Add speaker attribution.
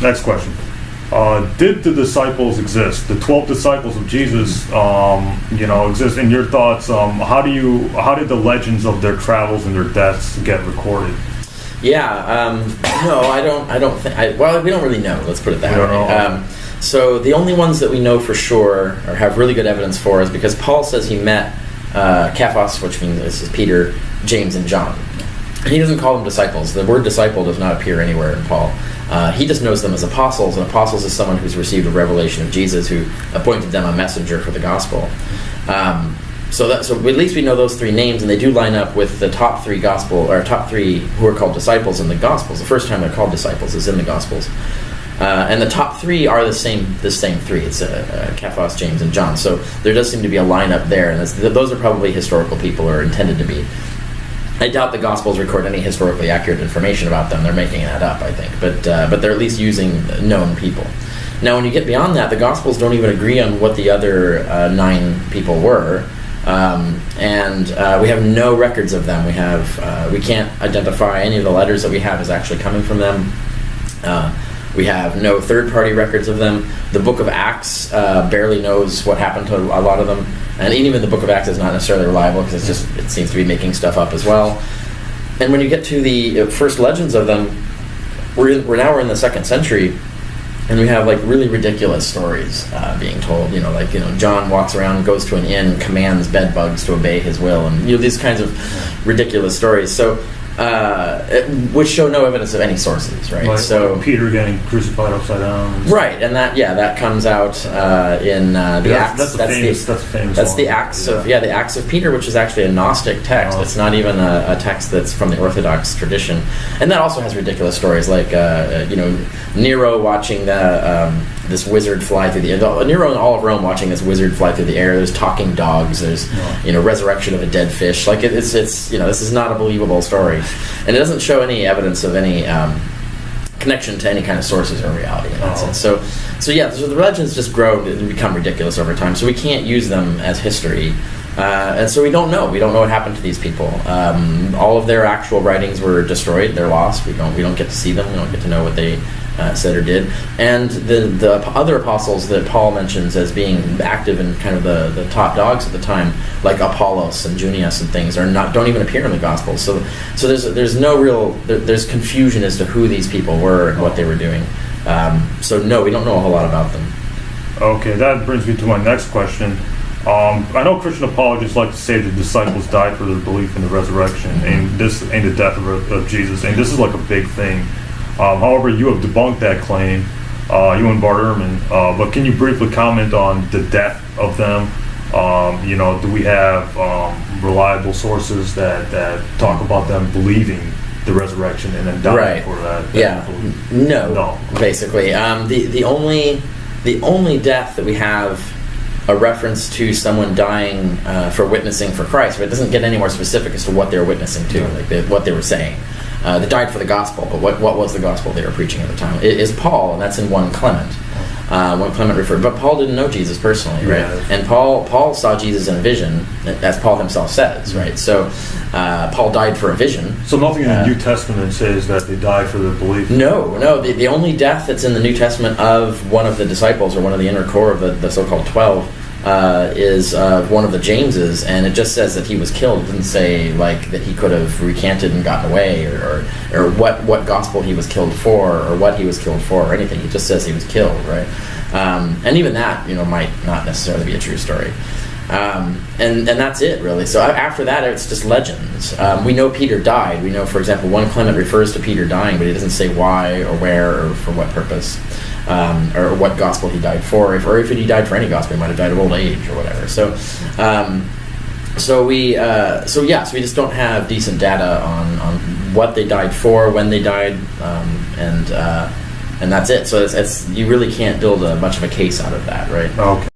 Speaker 1: Next question. Did the disciples exist? The 12 disciples of Jesus, exist. In your thoughts, how did the legends of their travels and their deaths get recorded?
Speaker 2: Yeah, no, I don't think. Well, we don't really know. Let's put it that way. So the only ones that we know for sure or have really good evidence for is because Paul says he met Cephas, which means this is Peter, James, and John. He doesn't call them disciples. The word disciple does not appear anywhere in Paul. He just knows them as apostles, and apostles is someone who's received a revelation of Jesus, who appointed them a messenger for the gospel. So at least we know those three names, and they do line up with the top three who are called disciples in the Gospels. The first time they're called disciples is in the Gospels, and the top three are the same three. It's Cephas, James, and John. So there does seem to be a lineup there, and those are probably historical people, or intended to be. I doubt the Gospels record any historically accurate information about them. They're making that up, I think. But they're at least using known people. Now, when you get beyond that, the Gospels don't even agree on what the other 9 people were. And we have no records of them. We can't identify any of the letters that we have as actually coming from them. We have no third-party records of them. The Book of Acts barely knows what happened to a lot of them, and even the Book of Acts is not necessarily reliable because it seems to be making stuff up as well. And when you get to the first legends of them, we're in the 2nd century, and we have like really ridiculous stories being told. John walks around, goes to an inn, commands bed bugs to obey his will, and these kinds of ridiculous stories. So. Which show no evidence of any sources, right?
Speaker 1: Like Peter getting crucified upside down.
Speaker 2: Right, and that comes out in the Acts. That's the Acts of the Acts of Peter, which is actually a Gnostic text. It's not even a text that's from the Orthodox tradition, and that also has ridiculous stories like Nero watching this wizard fly through the air. Nero and all of Rome watching this wizard fly through the air. There's talking dogs. There's resurrection of a dead fish. Like it's this is not a believable story, and it doesn't show any evidence of any connection to any kind of sources or reality in that sense. So the legends just grow and become ridiculous over time. So we can't use them as history, and so we don't know. We don't know what happened to these people. All of their actual writings were destroyed. They're lost. We don't get to see them. We don't get to know what they said or did. And the other apostles that Paul mentions as being active in kind of the top dogs at the time, like Apollos and Junius and things, don't even appear in the Gospels. So there's no real there's confusion as to who these people were and what they were doing. So no, we don't know a whole lot about them.
Speaker 1: Okay, that brings me to my next question. I know Christian apologists like to say the disciples died for their belief in the resurrection and the death of Jesus, and this is like a big thing. However, you have debunked that claim, you and Bart Ehrman, but can you briefly comment on the death of them? Do we have reliable sources that talk about them believing the resurrection and then dying for that?
Speaker 2: No. Basically, the only death that we have a reference to someone dying for witnessing for Christ, but it doesn't get any more specific as to what they were witnessing to, what they were saying. They died for the gospel, but what was the gospel they were preaching at the time? It is Paul, and that's in 1 Clement. 1 Clement referred, but Paul didn't know Jesus personally, right? And Paul saw Jesus in a vision, as Paul himself says, right? So Paul died for a vision.
Speaker 1: So nothing in the New Testament says that they died for their belief?
Speaker 2: No. The only death that's in the New Testament of one of the disciples, or one of the inner core of the so-called 12, is one of the Jameses, and it just says that he was killed. It doesn't say like that he could have recanted and gotten away, or what gospel he was killed for, or what he was killed for, or anything. He just says he was killed, right? And even that, might not necessarily be a true story. And that's it, really. So after that, it's just legends. We know Peter died. We know, for example, 1 Clement refers to Peter dying, but he doesn't say why or where or for what purpose. Or what gospel he died for, or if he died for any gospel, he might have died of old age or whatever. So we just don't have decent data on what they died for, when they died, and that's it. So it's you really can't build much of a case out of that, right?
Speaker 1: Okay.